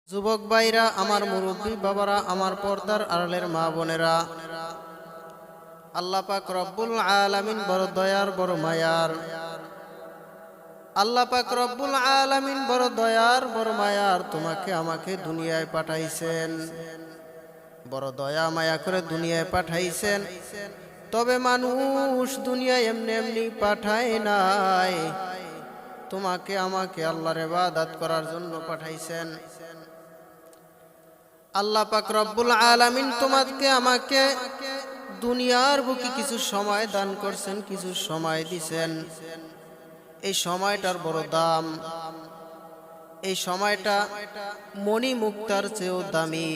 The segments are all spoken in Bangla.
যুবক ভাইরা, আমার মুরব্বী বাবারা, আমার পর্দার আড়ালের মা বোনেরা, আল্লাহ পাক রব্বুল আলামিন বড় দয়ার বড় মায়ার। আল্লাহ পাক রব্বুল আলামিন বড় দয়ার বড় মায়ার। তোমাকে আমাকে দুনিয়ায় পাঠাইছেন, বড় দয়া মায়া করে দুনিয়ায় পাঠাইছেন। তবে মানুষ দুনিয়ায় এমনি এমনি পাঠায় নাই, তোমাকে আমাকে আল্লাহর ইবাদত করার জন্য পাঠাইছেন। আল্লাহ পাক রব্বুল আলামিন তোমাকে আমাকে দুনিয়ার বুকে কিছু সময় দান করছেন, কিছু সময় দিছেন। এই সময়টার বড় দাম। এই সময়টা মণি মুক্তার চেয়েও দামি।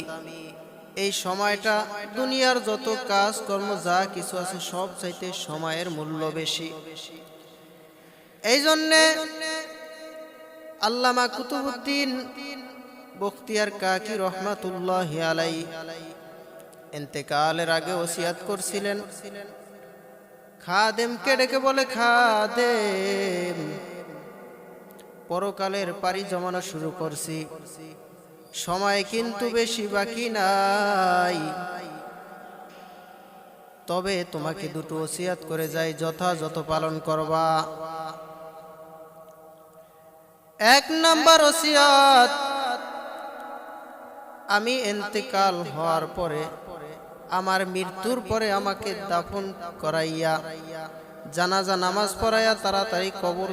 এই সময়টা দুনিয়ার যত কাজ কর্ম যা কিছু আছে সব চাইতে সময়ের মূল্য বেশি। এই জন্যে আল্লামা কুতুবউদ্দিন বখতিয়ার কাকি রহমাতুল্লাহি আলাইহি ইন্তেকালের আগে ওসিয়াত করছিলেন, খাদেমকে ডেকে বলে, খাদেম, পরকালের পাড়ি জমানো শুরু করছি, সময় কিন্তু বেশি বাকি নাই। তবে তোমাকে দুটো ওসিয়াত করে যাই, যথাযথ পালন করবা। এক নাম্বার ওসিয়াত, আমি ইন্তেকাল হওয়ার পরে, আমার মৃত্যুর পরে আমাকে দাফন করাইয়া জানাজা নামাজ পড়াইয়া তাড়াতাড়ি কবর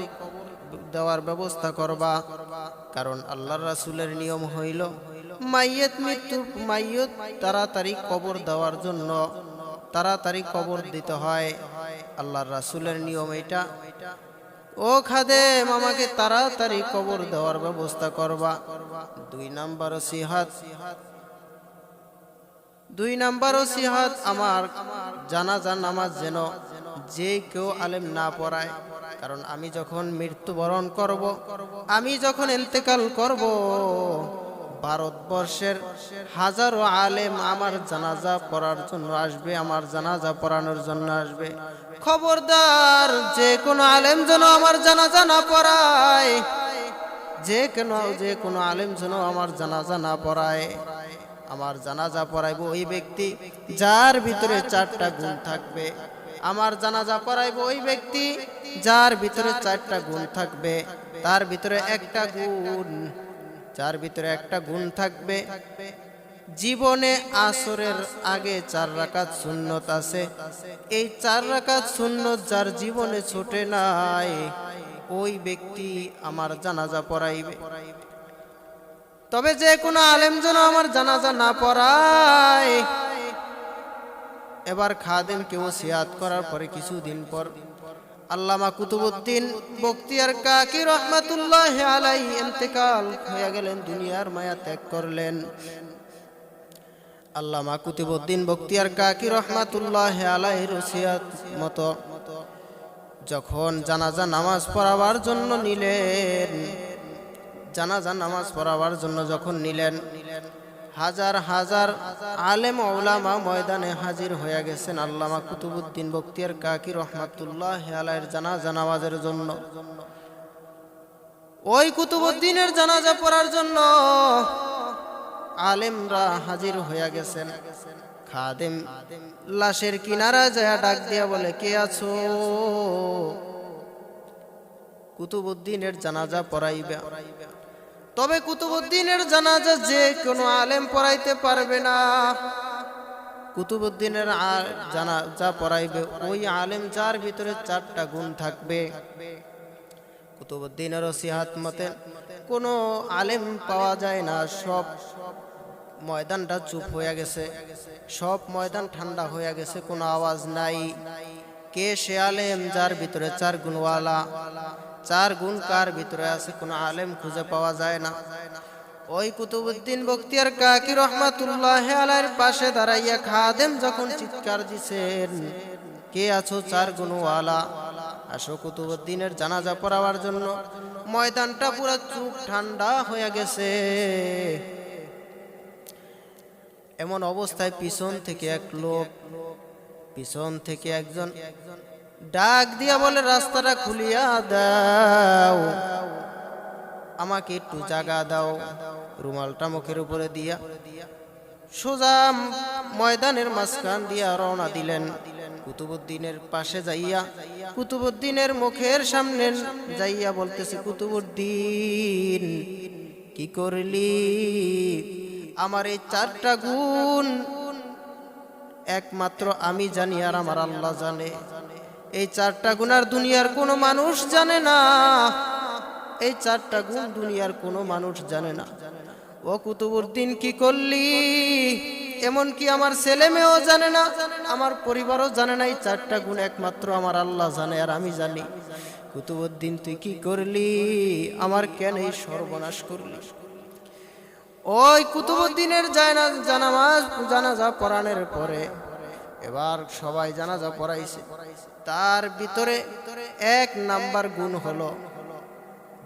দেওয়ার ব্যবস্থা করবা। কারণ আল্লাহর রাসূলের নিয়ম হইল মাইয়ত তাড়াতাড়ি কবর দেওয়ার জন্য তাড়াতাড়ি কবর দিতে হয়। আল্লাহর রাসূলের নিয়ম এটা। ও খাদেম, আমাকে তাড়াতাড়ি কবর দেওয়ার ব্যবস্থা করবা। দুই নাম্বার ওসিয়াত, আমার জানাজা নামাজ যেন যে কেউ আলেম না পড়ায়। কারণ আমি যখন মৃত্যুবরণ করব, আমি যখন ইন্তেকাল করব, ভারতবর্ষের হাজারো আলেম আমার জানাজা পড়ার জন্য আসবে, আমার জানাজা পড়ানোর জন্য আসবে। খবরদার, যে কোনো আলেম যেন আমার জানাজা না পড়ায়, যে কোনো আলেম যেন আমার জানাজা না পড়ায়। আমার জানাজা পড়াইব ওই ব্যক্তি যার ভিতরে 4টা গুণ থাকবে। আমার জানাজা পড়াইব ওই ব্যক্তি যার ভিতরে 4টা গুণ থাকবে। তার ভিতরে একটা গুণ, যার ভিতরে একটা গুণ থাকবে, জীবনে আসরের আগে 4 রাকাত সুন্নত আছে। এই 4 রাকাত সুন্নত যার জীবনে ছোটে নাই, ওই ব্যক্তি আমার জানাজা পড়াইবে। তবে যে কোনো আলেম যেন আমার জানাজা না পড়ায়। এবার খাদেমকে ওসিয়াত করার পরে কিছুদিন পর আল্লামা কুতুবউদ্দিন বখতিয়ার কাকি রহমাতুল্লাহি আলাইহি ইন্তেকাল হয়ে গেলেন, দুনিয়ার মায়া ত্যাগ করলেন। আল্লামা কুতুবউদ্দিন বখতিয়ার কাকি রহমাতুল্লাহি আলাইহির ওসিয়াত মতো যখন জানাজা নামাজ পড়াবার জন্য নিলেন, জানাজা নামাজ পড়াবার জন্য যখন নিলেন, হাজার হাজার আলেম ওলামা ময়দানে হাজির হয়ে গেছেন আল্লামা কুতুবউদ্দিন বখতিয়ার কাকি রহমাতুল্লাহি আলাইহির জানাজা নামাজের জন্য। ওই কুতুবউদ্দিনের জানাজা পড়ার জন্য আলেমরা হাজির হয়ে গেছেন। খাদেম লাশের কিনারা যায় ডাক দিয়া বলে, কে আছো? কুতুবউদ্দিনের জানাজা পড়াইবা। তবে কুতুবউদ্দিনের জানাজা যে কোনো আলেম পড়াইতে পারবে না। কুতুবউদ্দিনের জানাজা পড়াইবে ওই আলেম যার ভিতরে 4টা গুণ থাকবে। কুতুবউদ্দিনের ওসিয়াত মতে কোনো আলেম পাওয়া যায় না। সব ময়দানটা চুপ হয়ে গেছে, সব ময়দান ঠান্ডা হয়ে গেছে, কোনো আওয়াজ নাই। কে সে আলেম যার ভিতরে 4 গুণওয়ালা? 4 গুণ কার ভিতরে আছে? কোনো আলেম খুঁজে পাওয়া যায় না। ওই কুতুবউদ্দিন বখতিয়ার কাকি রহমাতুল্লাহি আলাইহির পাশে দাঁড়াইয়া খাদেম যখন চিৎকার দিছেন, কে আছো 4 গুণওয়ালা, আসো কুতুবউদ্দিনের জানাজা পড়াবার জন্য। ময়দানটা পুরো চুপ ঠান্ডা হয়ে গেছে। এমন অবস্থায় পিছন থেকে এক লোক, পিছন থেকে একজন ডাক দিয়া বলে, রাস্তাটা খুলিয়া দাও। আমাকে একটু জায়গা দাও। রুমালটা মুখের উপরে দিয়া সোজা ময়দানের মাঝখান দিয়া রওনা দিলেন। কুতুবউদ্দিনের পাশে যাইয়া কুতুবউদ্দিনের মুখের সামনে যাইয়া বলতেছে, কুতুবউদ্দিন কি করলি? আমার এই 4টা গুণ একমাত্র আমি জানি আর আমার আল্লাহ জানে। এই 4টা গুণ আর দুনিয়ার কোনো মানুষ জানে না। এই 4টা গুণ দুনিয়ার কোনো মানুষ জানে না। ও কুতুবউদ্দিন কি করলি? এমনকি আমার ছেলে মেয়েও জানে না, আমার পরিবারও জানে না। এই 4টা গুণ একমাত্র আমার আল্লাহ জানে আর আমি জানি। কুতুবউদ্দিন তুই কি করলি? আমার কেন এই সর্বনাশ করলি? ওই কুতুবউদ্দিনের জানাজা পড়ানোর পরে এবার সবাই জানাজা পড়াইছে। তার ভিতরে 1 নাম্বার গুণ হলো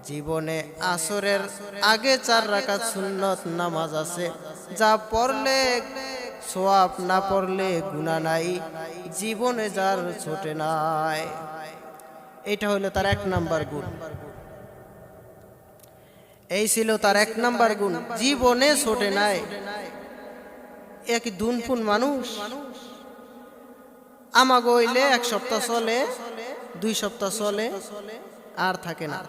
জীবনে আসরের আগে 4 রাকাত সুন্নত নামাজ আছে, যা পড়লে সওয়াব, না পড়লে গুনাহ নাই, জীবনে যার ছোটে নাই। এটা হলো তার 1 নাম্বার গুণ। এই ছিল তার 1 নাম্বার গুণ, জীবনে ছোটে নাই। এক দুনপুন মানুষ আমাগো হইলে 1 সপ্তাহ চলে, 2 সপ্তাহ চলে, আর থাকে না।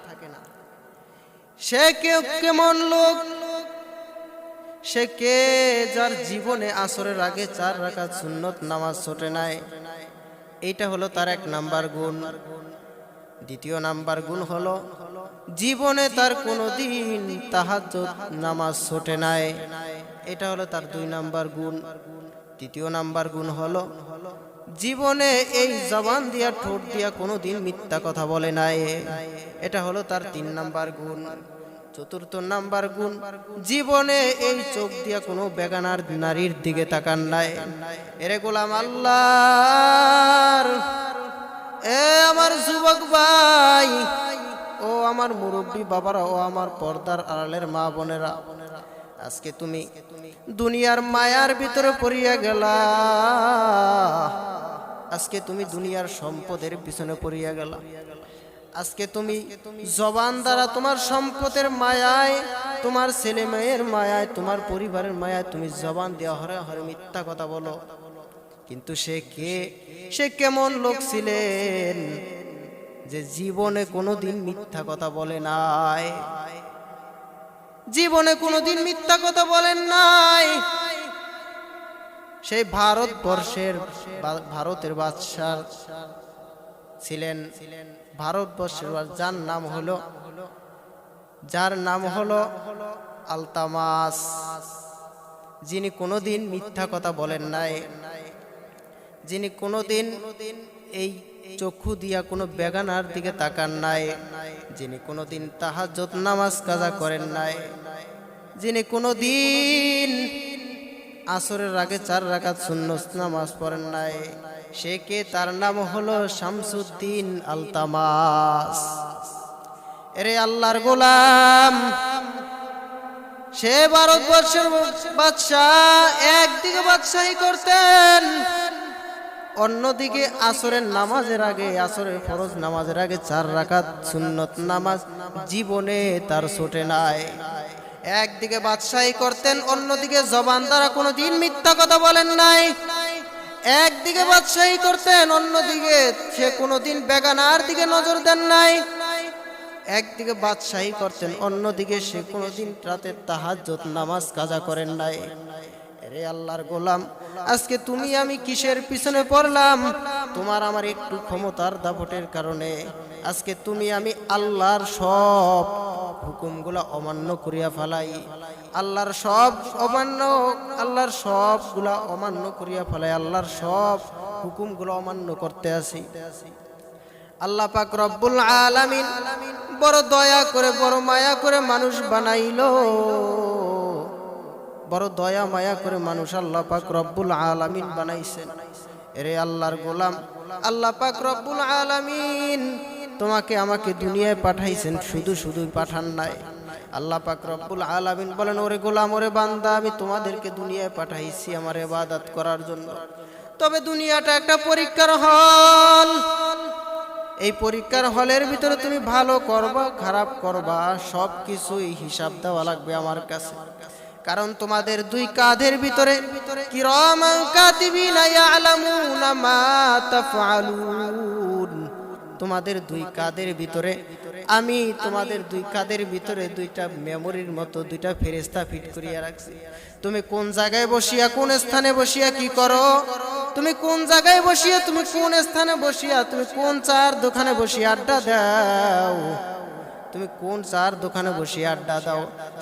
সে কেমন লোক? সে কে যার জীবনে আসরের আগে 4 রাকাত সুন্নত নামাজ ছোটে নাই। এইটা হলো তার 1 নাম্বার গুণ। দ্বিতীয় নাম্বার গুণ হলো জীবনে তার কোনোদিন তাহাজ্জুদ নামাজ ছোটে নাই। এটা হলো তার 2 নাম্বার গুণ। তৃতীয় নাম্বার গুণ হলো জীবনে এই জবান দিয়া ঠোঁট দিয়া কোনোদিন মিথ্যা কথা বলে নাই। এটা হলো তার 3 নাম্বার গুণ। চতুর্থ নাম্বার গুণ জীবনে এই চোখ দিয়া কোনো বেগানার নারীর দিকে তাকান নাই। এরে গোলাম আল্লাহর, এ আমার যুবক ভাই, ও আমার মুরব্বী বাবারা, ও আমার পর্দার আড়ালের মা বোনেরা, আজকে তুমি দুনিয়ার মায়ার ভিতরে পড়িয়া গেলা। আজকে তুমি দুনিয়ার সম্পদের পিছনে পড়িয়া গেলা। আজকে তুমি জবান দ্বারা তোমার সম্পদের মায়ায়, তোমার ছেলে মেয়ের মায়ায়, তোমার পরিবারের মায়ায় তুমি জবান দেওয়া হরে হরে মিথ্যা কথা বলো। কিন্তু সে কেমন লোক ছিলেন যে জীবনে কোনোদিন মিথ্যা কথা বলে নাই? জীবনে কোনোদিন মিথ্যা কথা বলেন নাই। সেই ভারতের বাদশাহ ছিলেন, ভারতবর্ষের যার নাম হলো আলতামাস, যিনি কোনোদিন মিথ্যা কথা বলেন নাই, যিনি কোনোদিন এই চক্ষু দিয়া কোনো বেগানার দিকে তাকান নাই, যিনি কোনোদিন তাহাজ্জুদ নামাজ কাজা করেন নাই, যিনি কোনোদিন আসরের আগে 4 রাকাত সুন্নত নামাজ পড়েন নাই। সে কে? তার নাম হলো শামসুদ্দিন আলতামাস। এরে আল্লাহর গোলাম, সে ভারতবর্ষের বাদশাহ। একদিকে বাদশাহী করতেন, অন্যদিকে আসরের নামাজের আগে, আসরের ফরজ নামাজের আগে 4 রাকাত সুন্নত নামাজ জীবনে তার ছোটে নাই। একদিকে বাদশাহী করতেন, অন্যদিকে জবান দ্বারা কোনোদিন মিথ্যা কথা বলেন নাই। একদিকে বাদশাহী করতেন, অন্যদিকে সে কোনোদিন বেগানার দিকে নজর দেন নাই। একদিকে বাদশাহী করতেন, অন্যদিকে সে কোনোদিন রাতের তাহাজ্জুদ নামাজ কাজা করেন নাই। রে আল্লাহর গোলাম, আজকে তুমি আমি কিসের পিছনে পড়লাম? তোমার আমার একটু ক্ষমতার দাপটের কারণে আজকে তুমি আমি আল্লাহর সব হুকুমগুলা অমান্য করিয়া ফেলাই। আল্লাহর সবগুলা অমান্য করিয়া ফেলাই। আল্লাহর সব হুকুমগুলো অমান্য করতে আসি। আল্লাহ পাক রব্বুল আলামিন বড় দয়া করে, বড় মায়া করে মানুষ বানাইলো। বড় দয়া মায়া করে মানুষ আল্লাহ পাক রব্বুল আলামিন বানাইছেন। এরে আল্লাহর গোলাম, আল্লাহ পাক রব্বুল আলামিন তোমাকে আমাকে দুনিয়ায় পাঠাইছেন, শুধুই পাঠান নাই। আল্লাহ পাক রব্বুল আলামিন বলেন, ওরে গোলাম, ওরে বান্দা, আমি তোমাদেরকে দুনিয়ায় পাঠাইছি আমার ইবাদত করার জন্য। তবে দুনিয়াটা একটা পরীক্ষার হল। এই পরীক্ষার হলের ভিতরে তুমি ভালো করবা খারাপ করবা সব কিছুই হিসাব দেওয়া লাগবে আমার কাছে। কারণ তোমাদের দুই কাঁধের ভিতরে কিরামান কাতিবিনা ইয়ালামুনা মা তাফআলুন, তোমাদের দুই কাঁধের ভিতরে আমি তোমাদের দুই কাঁধের ভিতরে দুইটা মেমোরির মতো দুইটা ফেরেশতা ফিট করিয়া রাখছি। তুমি কোন জায়গায় বসিয়া কোন স্থানে বসিয়া কি করো, তুমি কোন জায়গায় বসিয়া তুমি কোন স্থানে বসিয়া তুমি কোন চার দোকানে বসিয়া আড্ডা দাও, তুমি কোন চার দোকানে বসিয়া আড্ডা দাও,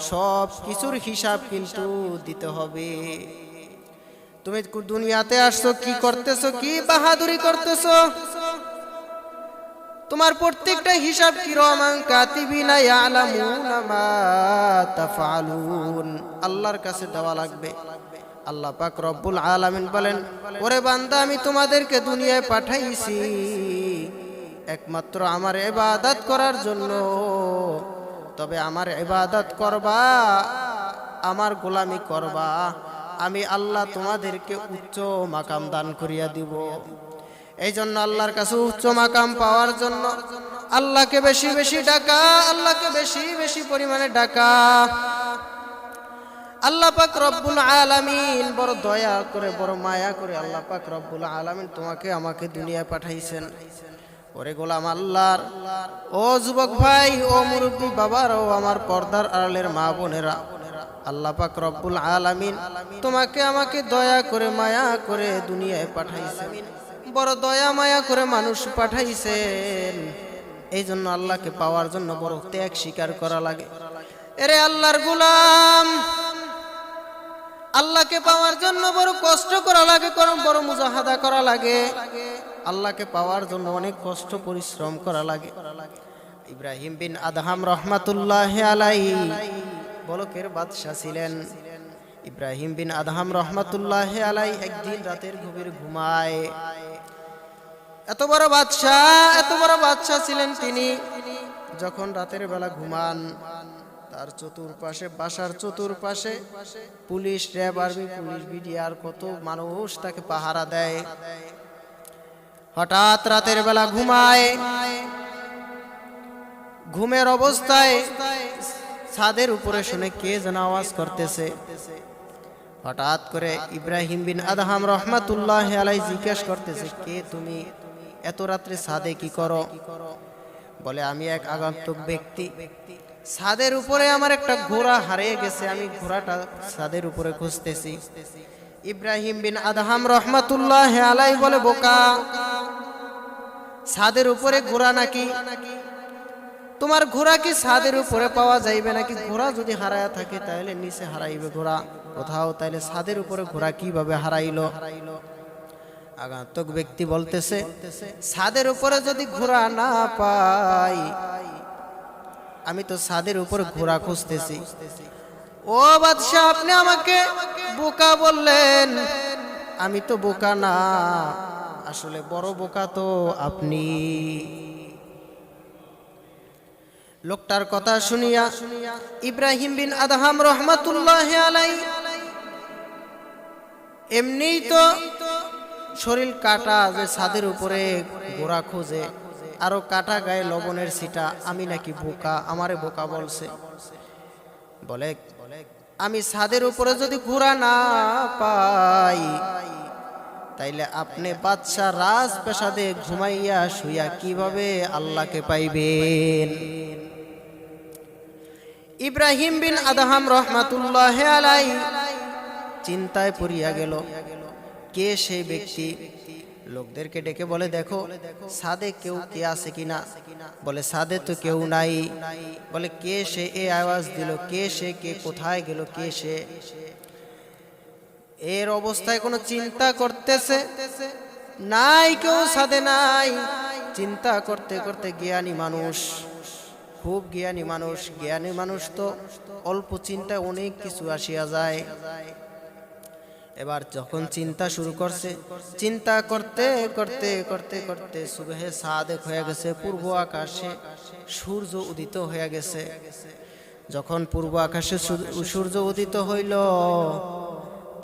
সব কিছুর হিসাব কিন্তু দিতে হবে। তুমি দুনিয়াতে আসছো কি করতেছো, কি বাহাদুরি করতেছো, তোমার প্রত্যেকটা হিসাব কিরামান কাতিবিনা ইয়ালামুনা মা তাফআলুন আল্লাহর কাছে দেওয়া লাগবে। আল্লাহ পাক রব্বুল আলামিন বলেন, ওরে বান্দা আমি তোমাদেরকে দুনিয়ায় পাঠাইছি একমাত্র আমার ইবাদত করার জন্য, তবে আমার ইবাদত করবা, আমার গোলামি করবা, আমি আল্লাহ তোমাদেরকে উচ্চ মাকাম দান করিয়া দিব। এই জন্য আল্লাহর কাছে উচ্চ মাকাম পাওয়ার জন্য আল্লাহকে বেশি বেশি ডাকা, আল্লাহকে বেশি বেশি পরিমাণে ডাকা। আল্লাহ পাক রব্বুল আলামিন বড় দয়া করে বড় মায়া করে আল্লাহ পাক রব্বুল আলামিন তোমাকে আমাকে দুনিয়ায় পাঠাইছেন। ওরে গোলাম আল্লাহর, ও যুবক ভাই, ও মুরব্বী বাবার, ও আমার পর্দার আড়ালের মা বোনেরা, আল্লাহ পাক রব্বুল আলামিন তোমাকে আমাকে দয়া করে মায়া করে দুনিয়ায় পাঠাইছেন, বড় দয়া মায়া করে মানুষ পাঠাইছেন। এই জন্য আল্লাহকে পাওয়ার জন্য বড় ত্যাগ স্বীকার করা লাগে। এরে আল্লাহর গোলাম, আল্লাহকে পাওয়ার জন্য বড় কষ্ট করা লাগে, বড় মুজাহাদা করা লাগে, আল্লাহকে পাওয়ার জন্য অনেক কষ্ট পরিশ্রম করা লাগে। ইব্রাহিম বিন আদহাম রহমাতুল্লাহ আলাইহি বলকের বাদশা ছিলেন। ইব্রাহিম বিন আদহাম রহমাতুল্লাহ আলাইহি একদিন রাতের গভীর ঘুমায়। এত বড় বাদশা ছিলেন তিনি, যখন রাতের বেলা ঘুমান তার চতুর্পাশে, বাসার চতুর্পাশে police, RAB, army, police, BDR কত মানুষ তাকে পাহারা দেয়। হঠাৎ রাতের বেলা ঘুমায়, ঘুমের অবস্থায় ছাদের উপরে শুনে কে যেন আওয়াজ করতেছে। হঠাৎ করে ইব্রাহিম বিন আদহাম রহমাতুল্লাহ আলাইহি জিজ্ঞেস করতেছে, কে তুমি, এত রাত্রে ছাদে কি করো? বলে, আমি এক আগন্তুক ব্যক্তি, ছাদের উপরে আমার একটা ঘোড়া হারিয়ে গেছে, আমি ঘোড়াটা ছাদের উপরে খুঁজতেছি। ইব্রাহিম বিন আদহাম রহমাতুল্লাহ আলাইহি বলে, বোকা, ছাদের উপরে ঘোড়া নাকি? তোমার ঘোড়া কি ছাদের উপরে পাওয়া যাইবে নাকি? ঘোড়া যদি হারায়া থাকে তাহলে নিচে হারাইবে ঘোড়া কোথাও, তাইলে ছাদের উপরে ঘোড়া কিভাবে হারাইলো? আগন্তুক ব্যক্তি বলতেছে, ছাদের উপরে যদি ঘোড়া না পাই, আমি তো ছাদের উপরে ঘোড়া খুঁজতেছি। ও বাদশা, আপনি আমাকে বোকা বললেন। আমি তো বোকা না, আসলে বড় বোকা তো আপনি। লোকটার কথা শুনিয়া ইব্রাহিম বিন আদহাম রহমাতুল্লাহ আলাইহি এমনিই তো শরীর কাটা, যে ছাদের উপরে ঘোড়া খোঁজে, আরো কাটা গায়ে লবণের ছিটা, আমি নাকি বোকা, আমারে বোকা বলছে। বলে, আমি ছাদের উপরে যদি ঘোড়া না পাই, তাইলে আপনি বাদশা রাজপ্রাসাদে ঘুমাইয়া শুইয়া কিভাবে আল্লাহকে পাইবেন? ইব্রাহিম বিন আদহাম রহমাতুল্লাহ আলাইহি চিন্তায় পড়িয়া গেল, কে সেই ব্যক্তি? লোকদেরকে ডেকে বলে, দেখো ছাদে কেউ কে আছে কিনা? বলে, ছাদে তো কেউ নাই। বলে, কে সে এই আওয়াজ দিল? কে সে? কে কোথায় গেল? কে সে? এর অবস্থায় কোনো চিন্তা করতেছে, নাই, কেউ ছাদে নাই। চিন্তা করতে করতে জ্ঞানী মানুষ, খুব জ্ঞানী মানুষ, জ্ঞানী মানুষ তো অল্প চিন্তায় অনেক কিছু আসিয়া যায়। এবার যখন চিন্তা শুরু করছে, চিন্তা করতে করতে করতে করতে সুবহে সাদেক হয়ে গেছে, পূর্ব আকাশে সূর্য উদিত হয়ে গেছে। যখন পূর্ব আকাশে সূর্য উদিত হইল,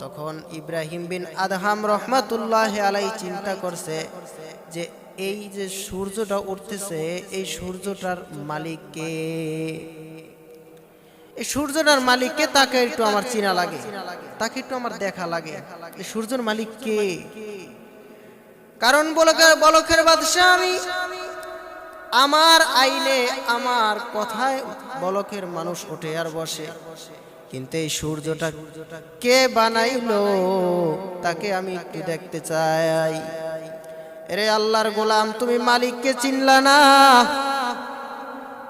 তখন ইব্রাহিম বিন আদহাম রহমাতুল্লাহ আলাইহি চিন্তা করছে যে এই যে সূর্যটা উঠতেছে এই সূর্যটার মালিক কে? এই সূর্যটার মালিককে তাকে একটু আমার চিনা লাগে, তাকে একটু আমার দেখা লাগে। এই সূর্যের মালিক কে? কারণ বলকের বাদশা আমি, আমার আইনে আমার কথায় বলকের মানুষ ওঠে আর বসে, কিন্তু এই সূর্যটা কে বানাইলো তাকে আমি একটু দেখতে চাই। এরে আল্লাহর গোলাম, তুমি মালিককে চিনলা না,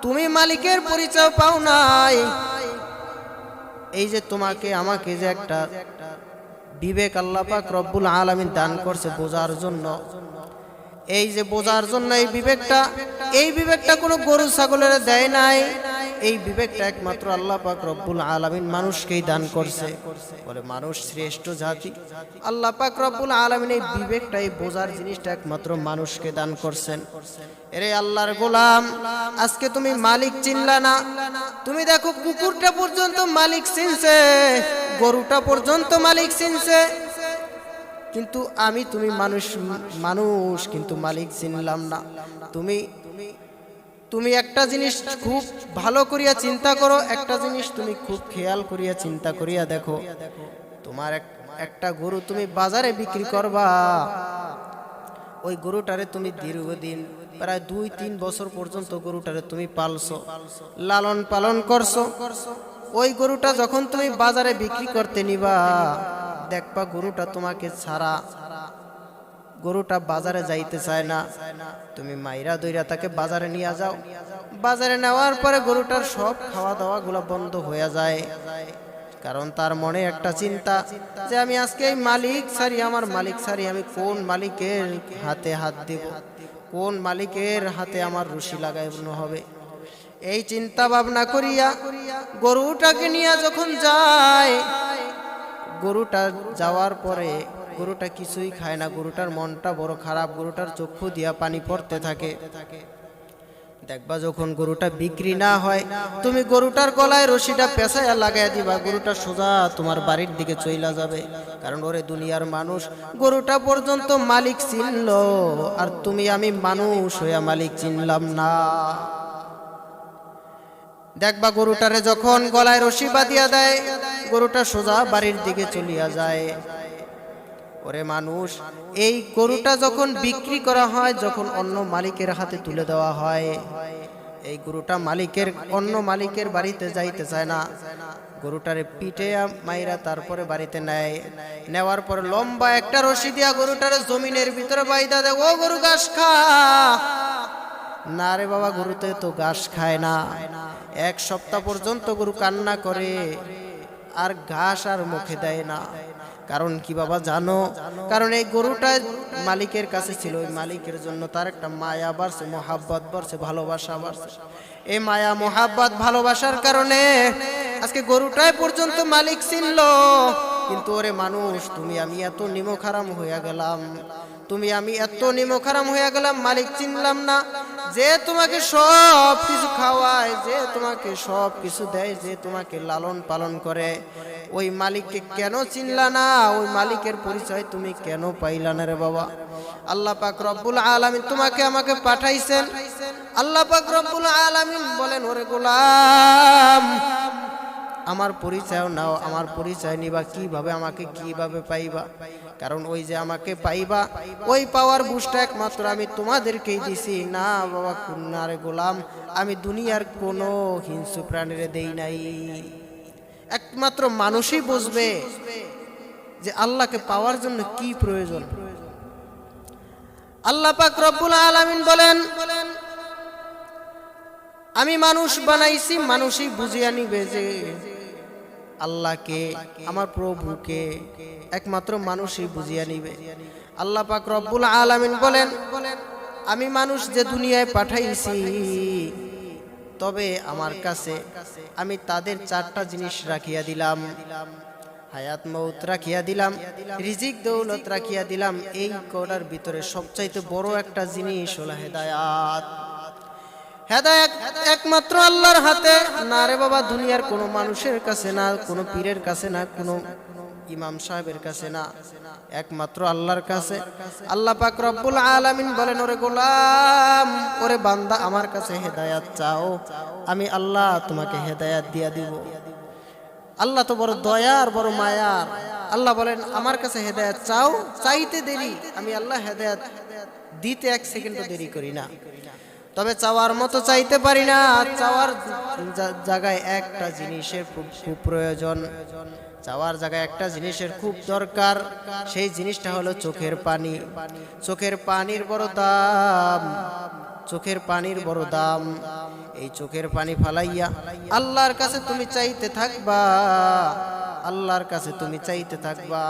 তুমি মালিকের পরিচয় পাও নাই। এই যে তোমাকে আমাকে যে একটা বিবেক আল্লাহ পাক রব্বুল আলামিন দান করছে বোঝার জন্য, এই যে বোঝার জন্য এই বিবেকটা কোনো গরু ছাগলের দেয় নাই। এই বিবেকটা একমাত্র আল্লাহ পাক রব্বুল আলামিন মানুষকেই দান করছে। বলে মানুষ শ্রেষ্ঠ জাতি, আল্লাহ পাক রব্বুল আলামিন এই বিবেকটা, এই বোঝার জিনিসটা একমাত্র মানুষকে দান করছেন। এরে আল্লাহর গোলাম, আজকে তুমি মালিক চিনলা না। তুমি দেখো কুকুরটা পর্যন্ত মালিক চিনছে, গরুটা পর্যন্ত মালিক চিনছে, কিন্তু তুমি মানুষ কিন্তু মালিক চিনলাম না। তুমি একটা জিনিস খুব ভালো করিয়া চিন্তা করো, একটা জিনিস তুমি খুব খেয়াল করিয়া চিন্তা করিয়া দেখো। তোমার একটা গরু তুমি বাজারে বিক্রি করবা, ওই গরুটারে তুমি দীর্ঘদিন প্রায় 2-3 বছর পর্যন্ত গরুটারে তুমি পালছো, লালন পালন করছো। ওই গরুটা যখন তুমি বাজারে বিক্রি করতে নিবা, দেখবা গরুটা তোমাকে ছাড়া, গরুটা বাজারে যাইতে চায় না। তুমি মাইরা দইরা তাকে বাজারে নিয়ে যাও, বাজারে নেওয়ার পরে গরুটার সব খাওয়া দাওয়া গুলো বন্ধ হয়ে যায়। কারণ তার মনে একটা চিন্তা যে আমি আজকে এই মালিক ছাড়ি, আমার মালিক ছাড়ি আমি কোন মালিকের হাতে হাত দেব, কোন মালিকের হাতে আমার রশি লাগানো হবে। এই চিন্তা ভাবনা করিয়া গরুটাকে নিয়ে যখন যায়, গরুটা যাওয়ার পরে গরুটা কিছুই খায় না, গরুটার মনটা বড় খারাপ, গরুটার চক্ষু দিয়া পানি পড়তে থাকে। দেখবা যখন গরুটা বিক্রি না হয়, তুমি গরুটার গলায় রশিটা পেঁচাইয়া লাগাইয়া দিবা, গরুটা সোজা তোমার বাড়ির দিকে চইলা যাবে। কারণ ওরে দুনিয়ার মানুষ গরুটা পর্যন্ত মালিক চিনলো, আর তুমি আমি মানুষ হইয়া মালিক চিনলাম না। দেখবা গরুটারে যখন গলায় রশি বাঁধিয়া দেয়, গরুটা সোজা বাড়ির দিকে চলিয়া যায়। ওরে মানুষ, এই গরুটা যখন বিক্রি করা হয়, যখন অন্য মালিকের হাতে তুলে দেওয়া হয়, এই গরুটা অন্য মালিকের বাড়িতে যাইতে চায় না। গরুটারে পিটে মাইরা তারপরে বাড়িতে নেয়, নেওয়ার পরে লম্বা একটা রশি দিয়া গরুটারে জমিনের ভিতরে বাইধা দেয়। ও গরু ঘাস খা। না রে বাবা, গরুতে তো ঘাস খায় না। 1 সপ্তাহ পর্যন্ত গরু কান্না করে, আর ঘাস আর মুখে দেয় না। কারণ কি বাবা জানো? কারণ এই গরুটা মালিকের কাছে ছিল, ওই মালিকের জন্য তার একটা মায়া বাড়ছে, মোহাব্বত বাড়ছে, ভালোবাসা বাড়ছে। এই মায়া মোহাব্বত ভালোবাসার কারণে আজকে গরুটাই পর্যন্ত মালিক চিনলো। কিন্তু ওরে মানুষ, তুমি আমি এত নিমখারাম হইয়া গেলাম, মালিক চিনলাম না। যে তোমাকে সব কিছু খাওয়ায়, যে তোমাকে সব কিছু দেয়, যে তোমাকে লালন পালন করে, ওই মালিককে কেন চিনলা না? ওই মালিকের পরিচয় তুমি কেন পাইলা না রে বাবা? আল্লাহ পাক রব্বুল আলামিন তোমাকে আমাকে পাঠাইছেন। আল্লাহ পাক রব্বুল আলামিন বলেন, ওরে গোলাম, আমার পরিচয় নাও, আমার পরিচয় নিবা কিভাবে, আমাকে কিভাবে পাইবা? কারণ ওই যে আমাকে পাইবা, ওই পাওয়ার বুঝটা একমাত্র আমি তোমাদেরকেই দিছি। না বাবা, না রে গোলাম, আমি দুনিয়ার কোনো হিংস্র প্রাণীরে দেই নাই। একমাত্র মানুষই বুঝবে যে আল্লাহকে পাওয়ার জন্য কি প্রয়োজন। আল্লাহ পাক রব্বুল আলামিন বলেন, আমি মানুষ বানাইছি, মানুষই বুঝিয়া নিবে যে আল্লাহকে, আমার প্রভুকে একমাত্র মানুষই বুঝিয়া নিবে। আল্লাহ পাক রব্বুল আলামিন বলেন, আমি মানুষ যে দুনিয়ায় পাঠাইছি, তবে আমার কাছে আমি তাদের 4টা জিনিস রাখিয়া দিলাম। হায়াত মউত রাখিয়া দিলাম, রিজিক দৌলত রাখিয়া দিলাম। এই কটার ভিতরে সবচাইতে বড় একটা জিনিস হলো হেদায়াত। হেদায়াত একমাত্র আল্লাহর হাতে। না রে বাবা, দুনিয়ার কোনো মানুষের কাছে না, কোনো পীরের কাছে না, কোনো ইমাম সাহেবের কাছে না, একমাত্র আল্লাহর কাছে। আল্লাহ পাক রব্বুল আলামিন বলেন, ওরে গোলাম, ওরে বান্দা, আমার কাছে হেদায়াত চাও, আমি আল্লাহ তোমাকে হেদায়াত দিয়া দিব। আল্লাহ তো বড় দয়ার, বড় মায়ার। আল্লাহ বলেন, আমার কাছে হেদায়াত চাও, চাইতে দেরি, আমি আল্লাহ হেদায়াত দিতে 1 সেকেন্ডও দেরি করি না। তবে চাওয়ার মতো চাইতে পারি না। চাওয়ার জায়গায় একটা জিনিসের খুব প্রয়োজন, চাওয়ার জায়গায় একটা জিনিসের খুব দরকার, সেই জিনিসটা হলো চোখের পানি। চোখের পানির বড় দাম, চোখের পানির বড় দাম। এই চোখের পানি ফালাইয়া আল্লাহর কাছে তুমি চাইতে থাকবা, আল্লাহর কাছে তুমি চাইতে থাকবা।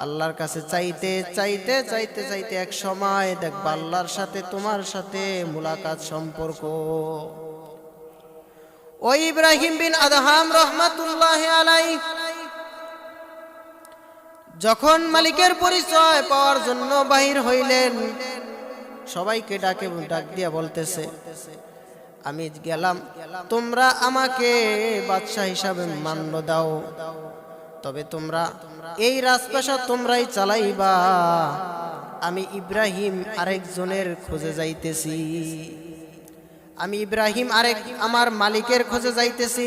আল্লাহর কাছে চাইতে চাইতে চাইতে চাইতে এক সময় দেখবা আল্লাহর সাথে তোমার সাথে মুলাকাত, সম্পর্ক। ওই ইব্রাহিম বিন আদহাম রহমাতুল্লাহি আলাইহি যখন মালিকের পরিচয় পাওয়ার জন্য বাহির হইলেন, সবাইকে ডাক দিয়া বলতেছে, আমি গেলাম, তোমরা আমাকে বাদশা হিসাবে মান্য দাও, তবে তোমরা এই রাজপ্রাসাদ তোমরাই চালাইবা, আমি ইব্রাহিম আরেকজনের খোঁজে যাইতেছি, আমি ইব্রাহিম আমার মালিকের খোঁজে যাইতেছি।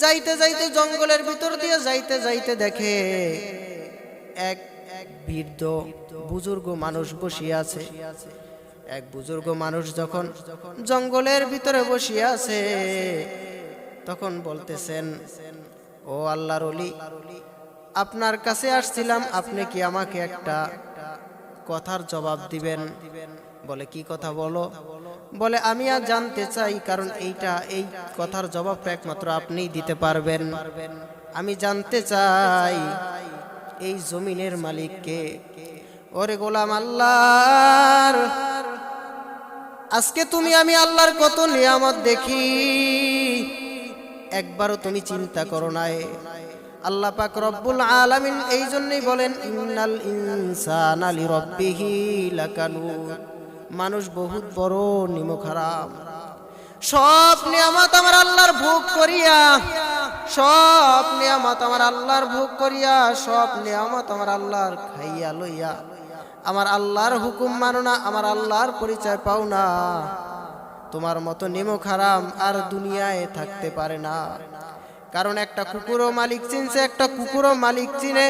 যাইতে যাইতে জঙ্গলের ভিতর দিয়ে যাইতে যাইতে দেখে এক বৃদ্ধ বুজুর্গ মানুষ বসিয়া আছে। এক বুজুর্গ মানুষ যখন জঙ্গলের ভিতরে বসিয়া আছে, তখন বলতেছেন, ও আল্লাহর ওলি, আপনার কাছে আসছিলাম, আপনি কি আমাকে একটা কথার জবাব দিবেন? বলে, কি কথা বলো? বলে, আমি আর জানতে চাই, কারণ এই কথার জবাবটা একমাত্র আপনিই দিতে পারবেন। আমি জানতে চাই এই জমিনের মালিক কে? ওরে গোলাম আল্লাহর, আজকে আমি আল্লাহর কত নিয়ামত দেখি, একবারও তুমি চিন্তা করো নাই। আল্লাহ পাক রব্বুল আলামিন এই জন্যই বলেন, ইন্নাল ইনসানা লিরাব্বিহি লাকানুত, মানুষ বহুত বড় নিমকহারাম। সব নিয়ামত আমার আল্লাহর ভোগ করিয়া, সব নিয়ামত আমার আল্লাহর ভোগ করিয়া, সব নিয়ামত আমার আল্লাহর খাইয়া লইয়া আমার আল্লাহর হুকুম মানো না, আমার আল্লাহর পরিচয় পাও না, তোমার মতো নিমকহারাম আর দুনিয়ায় থাকতে পারে না। কারণ একটা কুকুরও মালিক চিনছে, একটা কুকুরও মালিক চিনে।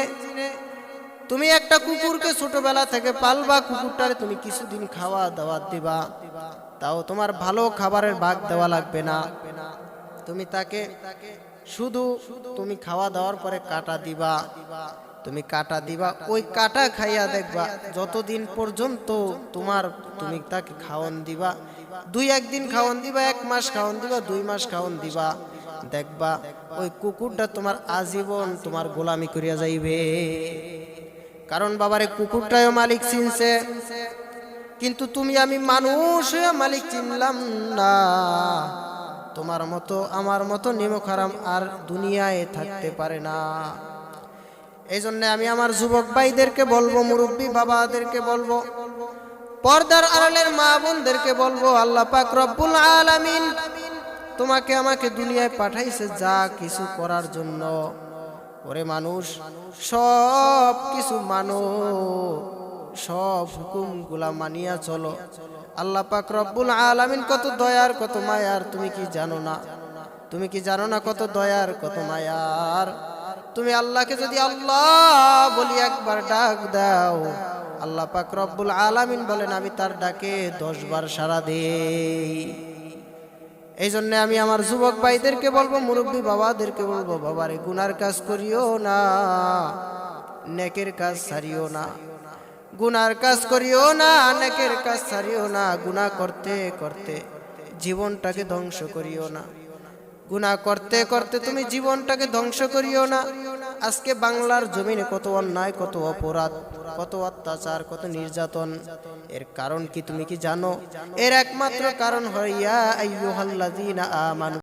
তুমি একটা কুকুরকে ছোটবেলা থেকে পালবা, কুকুরটারে তুমি কিছুদিন খাওয়া দাওয়া দিবা, তাও তোমার ভালো খাবারের ভাগ দেওয়া লাগবে না। তুমি তাকে শুধু তুমি খাওয়া দাওয়ার পরে কাটা দিবা, তুমি কাটা দিবা, ওই কাটা খাইয়া দেখবা যতদিন পর্যন্ত তুমি তাকে খাওয়ান দিবা, 2-1 দিন খাওয়ান দিবা, 1 মাস খাওয়ান দিবা, 2 মাস খাওয়ান দিবা, দেখবা ওই কুকুরটা তোমার আজীবন তোমার গোলামি করিয়া যাইবে। কারণ বাবারে কুকুরটাও মালিক চিনছে, কিন্তু তুমি আমি মানুষ মালিক চিনলাম না। তোমার মতো আমার মতো নিমকহারাম আর দুনিয়ায় থাকতে পারে না। এই জন্য আমি আমার যুবক ভাইদেরকে বলবো, মুরব্বী বাবাদেরকে বলবো, পর্দার আড়ালের মা বোনদেরকে বলবো, আল্লাহ পাক রব্বুল আলামিন তোমাকে আমাকে দুনিয়ায় পাঠাইছে যা কিছু করার জন্য। ওরে মানুষ, সব কিছু মানো, সব হুকুমগুলা মানিয়া চলো। আল্লাহ পাক রব্বুল আলামিন কত দয়ার, কত মায়ার, তুমি কি জানো না? তুমি কি জানো না কত দয়ার, কত মায়ার? তুমি আল্লাহকে যদি আল্লাহ বলি একবার ডাক দাও, আল্লাহ পাক রব্বুল আলামিন বলেন আমি তার ডাকে 10 বার সাড়া দেই। এই জন্য আমি আমার যুবক ভাইদেরকে বলবো, মুরব্বী বাবাদেরকে বলবো, বাবারে গুনার কাজ করিও না, নেকের কাজ ছাড়িও না। গুনার কাজ করিও না, নেকের কাজ ছাড়িও না। গুনাহ করতে করতে জীবনটাকে ধ্বংস করিও না। গুনাহ করতে করতে তুমি জীবনটাকে ধ্বংস করিও না। আজকে বাংলার জমিনে কত অন্যায়, কত অপরাধ, কত অত্যাচার, কত নির্যাতন। এর কারণ কি তুমি কি জানো? এর একমাত্র কারণ হয় ইয়া আইয়ুহাল্লাযীনা আমানু